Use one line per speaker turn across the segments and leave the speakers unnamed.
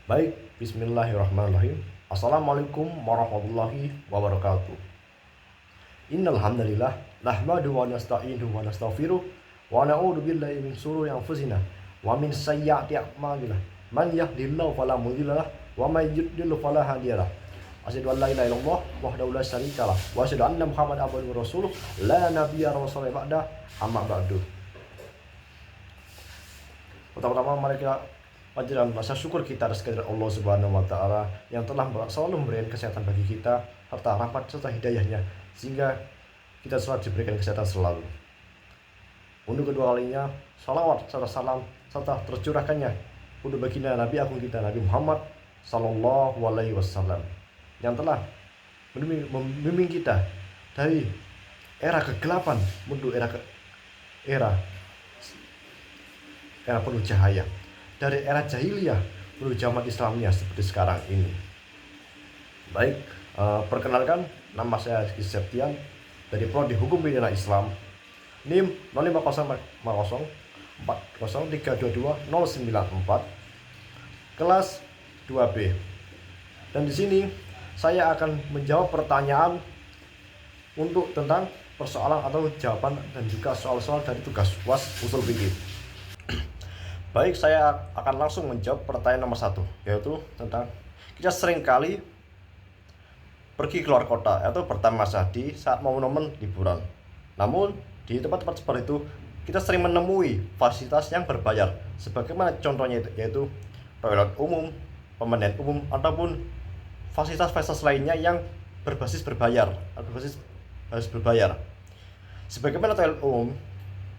Baik, bismillahirrahmanirrahim. Assalamualaikum warahmatullahi wabarakatuh. Innal hamdalillah nahmadu wa nasta'inuhu wa nastaghfiruh wa na'udzu billahi min shururi anfusina wa min sayyiati a'malina. Man yahdihillahu fala mudhillalah wa may yudlil fala hadiyalah. Asyhadu an la ilaha illallah wahdahu la syarikalah wa asyhadu anna Muhammadan abduhu wa rasuluh la nabiyya rasulullah ba'da amma ba'du. Pertama-tama mari kita panjatkan rasa syukur kita atas kehadirat Allah Subhanahu wa taala yang telah selalu memberikan kesehatan bagi kita serta rahmat serta hidayahnya sehingga kita selalu diberikan kesehatan selalu. Untuk kedua kalinya, salawat serta salam serta tercurahkannya untuk baginda Nabi agung kita Nabi Muhammad sallallahu alaihi wasallam yang telah membimbing kita dari era kegelapan menuju era penuh cahaya, dari era jahiliyah menuju zaman Islamnya seperti sekarang ini. Baik, perkenalkan, nama saya Rizky Septian dari Prodi Hukum Pidana Islam, NIM 0504040322094, kelas 2B. Dan di sini saya akan menjawab pertanyaan untuk tentang persoalan atau jawaban dan juga soal-soal dari tugas UAS usul fikih. Baik, saya akan langsung menjawab pertanyaan nomor 1, yaitu tentang kita sering kali pergi keluar kota atau bertamasya di saat momen-momen liburan. Namun di tempat-tempat seperti itu kita sering menemui fasilitas yang berbayar, sebagaimana contohnya yaitu toilet umum, pemandian umum, ataupun fasilitas-fasilitas lainnya yang berbasis berbayar harus berbayar. Sebagaimana toilet umum,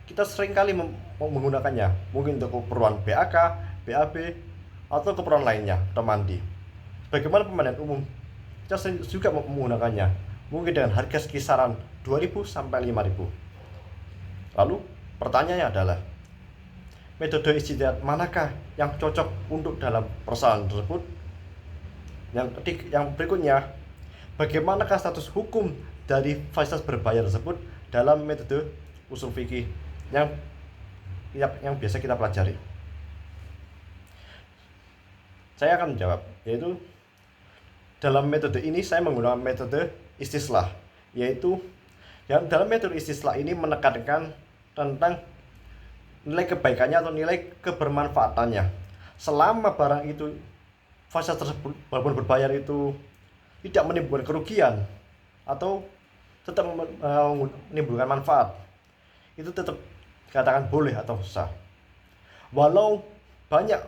kita seringkali menggunakannya mungkin untuk keperluan BAK, BAB, atau keperluan lainnya atau mandi. Bagaimana pemandian umum, kita sering juga menggunakannya mungkin dengan harga kisaran 2.000 sampai 5.000. Lalu pertanyaannya adalah, metode ijtihad manakah yang cocok untuk dalam persoalan tersebut? Yang berikutnya, bagaimanakah status hukum dari fasilitas berbayar tersebut dalam metode usul fikih yang biasa kita pelajari? Saya akan menjawab, yaitu dalam metode ini saya menggunakan metode istislah, yaitu dalam metode istislah ini menekankan tentang nilai kebaikannya atau nilai kebermanfaatannya. Selama barang itu, fasilitas tersebut walaupun berbayar itu tidak menimbulkan kerugian atau tetap menimbulkan manfaat, itu tetap dikatakan boleh atau sah. Walau banyak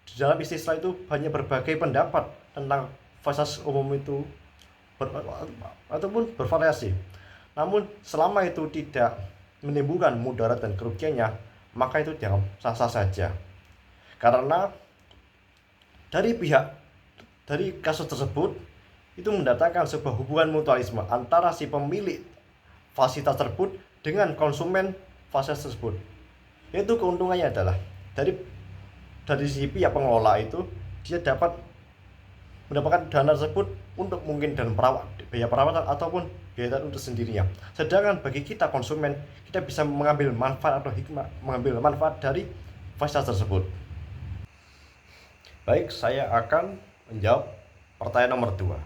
di dalam istislah itu banyak berbagai pendapat tentang fasilitas umum itu ataupun bervariasi, namun selama itu tidak menimbulkan mudarat dan kerugiannya, maka itu dianggap sah-sah saja. Karena dari kasus tersebut itu mendatangkan sebuah hubungan mutualisme antara si pemilik fasilitas tersebut dengan konsumen fasilitas tersebut. Yaitu keuntungannya adalah dari si pihak pengelola itu dia dapat mendapatkan dana tersebut untuk mungkin dan biaya perawatan ataupun biaya untuk sendirinya. Sedangkan bagi kita konsumen, kita bisa mengambil manfaat atau mengambil manfaat dari fasilitas tersebut. Baik, saya akan menjawab pertanyaan nomor 2,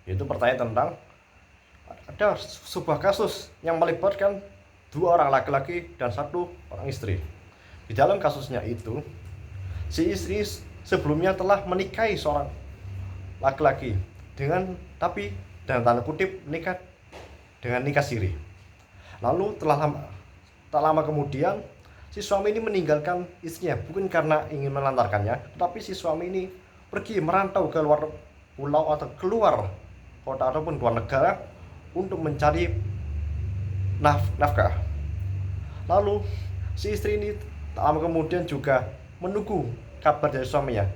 yaitu pertanyaan tentang ada sebuah kasus yang melibatkan 2 orang laki-laki dan 1 orang istri. Di dalam kasusnya itu, si istri sebelumnya telah menikahi seorang laki-laki tapi dengan tanda kutip nikah dengan nikah siri. Lalu tak lama kemudian si suami ini meninggalkan istrinya, bukan karena ingin melantarkannya, tetapi si suami ini pergi merantau ke luar pulau atau keluar kota ataupun luar negara untuk mencari nafkah. Lalu si istri ini tak lama kemudian juga menunggu kabar dari suaminya,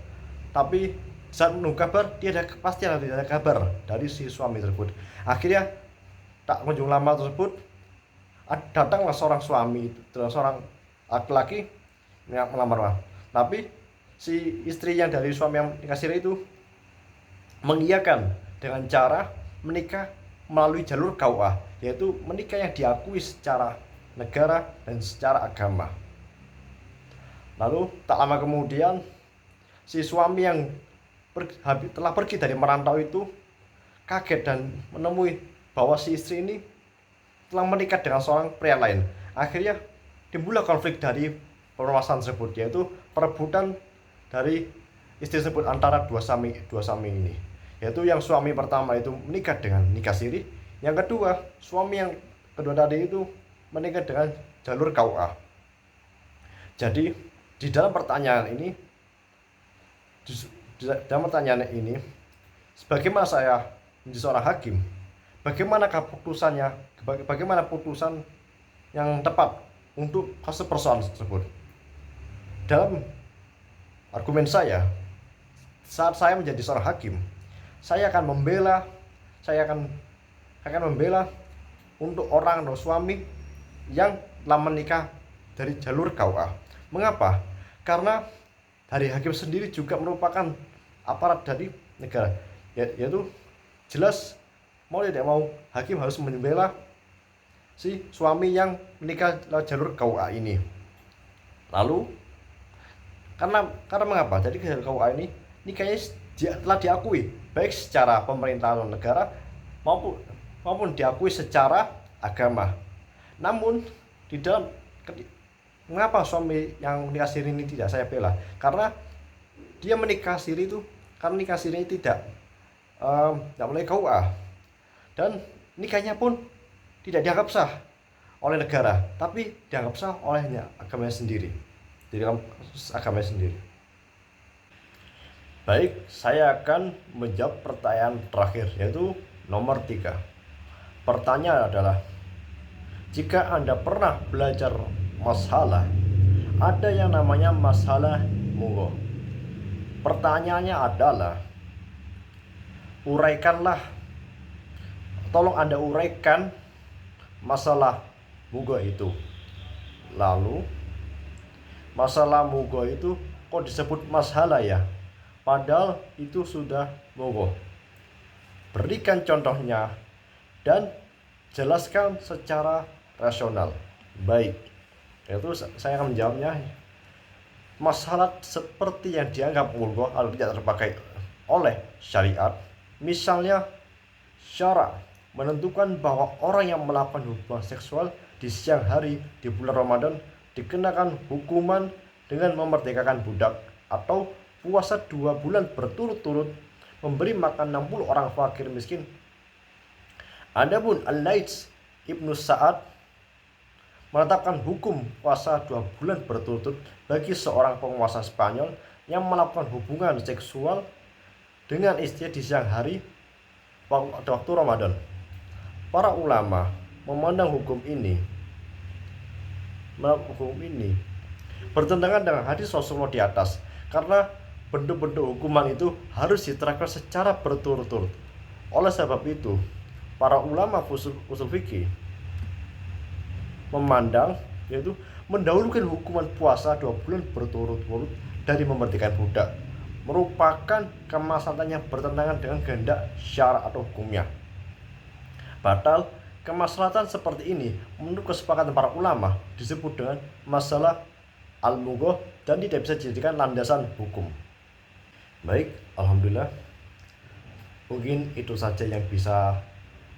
tapi saat menunggu kabar pasti ada kabar dari si suami tersebut. Akhirnya tak kunjung lama tersebut datanglah seorang laki-laki yang melamar. Tapi si istri yang dari suami yang dikasih itu mengiyakan dengan cara menikah melalui jalur KUA, yaitu menikah yang diakui secara negara dan secara agama. Lalu tak lama kemudian si suami yang telah pergi dari merantau itu kaget dan menemui bahwa si istri ini telah menikah dengan seorang pria lain. Akhirnya timbullah konflik dari permasalahan tersebut, yaitu perebutan dari istri tersebut antara dua suami ini. Yaitu yang suami pertama itu menikah dengan nikah siri, yang kedua suami yang kedua tadi itu menikah dengan jalur KUA. Jadi di dalam pertanyaan ini, sebagaimana saya menjadi seorang hakim, bagaimana putusan yang tepat untuk kasus persoalan tersebut? Dalam argumen saya, saat saya menjadi seorang hakim, saya akan membela untuk orang atau suami yang telah menikah dari jalur KUA. Mengapa? Karena dari hakim sendiri juga merupakan aparat dari negara, yaitu jelas mau tidak mau hakim harus membela si suami yang menikah lewat jalur KUA ini. Lalu karena mengapa? Jadi jalur KUA ini nikahnya telah diakui baik secara pemerintah atau negara maupun diakui secara agama. Namun di dalam mengapa suami yang nikah siri ini tidak saya bela? Karena dia menikah siri itu karena nikah siri tidak melalui KUA, dan nikahnya pun tidak dianggap sah oleh negara, tapi dianggap sah olehnya agamanya sendiri. Jadi agamanya sendiri. Baik, saya akan menjawab pertanyaan terakhir, yaitu nomor 3. Pertanyaan adalah, jika Anda pernah belajar masalah, ada yang namanya masalah munggo. Pertanyaannya adalah, tolong Anda uraikan masalah munggo itu. Lalu, masalah munggo itu kok disebut masalah ya? Padahal itu sudah monggo. Berikan contohnya dan jelaskan secara rasional. Baik, itu saya akan menjawabnya. Masalah seperti yang dianggap monggo atau tidak terpakai oleh syariat, misalnya syara menentukan bahwa orang yang melakukan hubungan seksual di siang hari di bulan Ramadan dikenakan hukuman dengan memerdekakan budak, atau puasa 2 bulan berturut-turut, memberi makan 60 orang fakir miskin. Adapun Al-Laits Ibnu Sa'ad menetapkan hukum puasa 2 bulan berturut-turut bagi seorang penguasa Spanyol yang melakukan hubungan seksual dengan istri di siang hari waktu Ramadan. Para ulama memandang hukum ini bertentangan dengan hadis Rasulullah di atas, karena bentuk-bentuk hukuman itu harus diterapkan secara berturut-turut. Oleh sebab itu, para ulama usul fikih memandang, yaitu mendahulukan hukuman puasa 2 bulan berturut-turut dari memerdekakan budak, merupakan kemaslahatan yang bertentangan dengan kehendak syara atau hukumnya. Batal kemaslahatan seperti ini menurut kesepakatan para ulama disebut dengan masalah al-munggo dan tidak bisa dijadikan landasan hukum. Baik, alhamdulillah. Mungkin itu saja yang bisa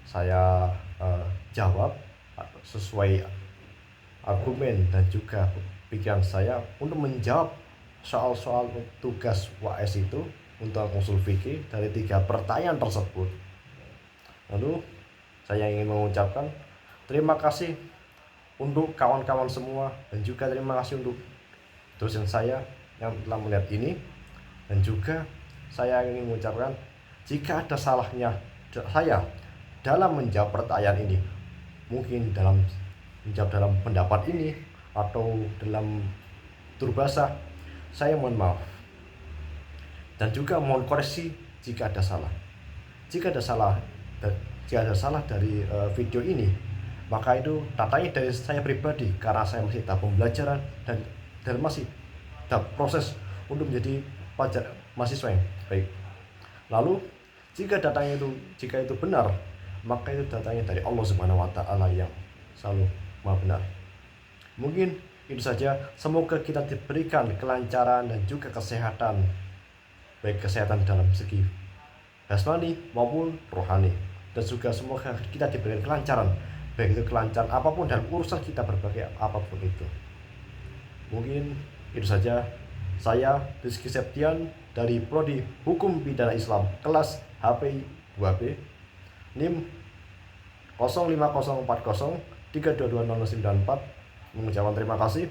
saya jawab sesuai argumen dan juga pikiran saya untuk menjawab soal-soal tugas UAS itu untuk usul fikih dari 3 pertanyaan tersebut. Lalu saya ingin mengucapkan terima kasih untuk kawan-kawan semua, dan juga terima kasih untuk dosen saya yang telah melihat ini. Dan juga saya ingin mengucapkan, jika ada salahnya saya dalam menjawab pertanyaan ini, mungkin dalam menjawab dalam pendapat ini atau dalam tutur bahasa, saya mohon maaf. Dan juga mohon koreksi jika ada salah. Jika ada salah dari video ini, maka itu datanya dari saya pribadi, karena saya masih tahap pembelajaran dan masih tahap proses untuk menjadi mahasiswa yang baik. Lalu jika itu benar, maka itu datanya dari Allah Subhanahu wa taala yang selalu Maha benar. Mungkin itu saja. Semoga kita diberikan kelancaran dan juga kesehatan baik kesehatan dalam segi jasmani maupun rohani, dan juga semoga kita diberikan kelancaran, baik itu kelancaran apapun dalam urusan kita berbagai apapun itu. Mungkin itu saja. Saya Rizky Septian dari Prodi Hukum Pidana Islam kelas HPI 2B, NIM 050403220094, mengucapkan terima kasih.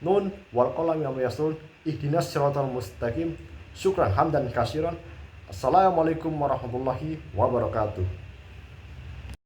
Nun wal qalam ya yasul ihdinas siratal mustaqim. Syukran hamdan kasiran. Assalamualaikum warahmatullahi wabarakatuh.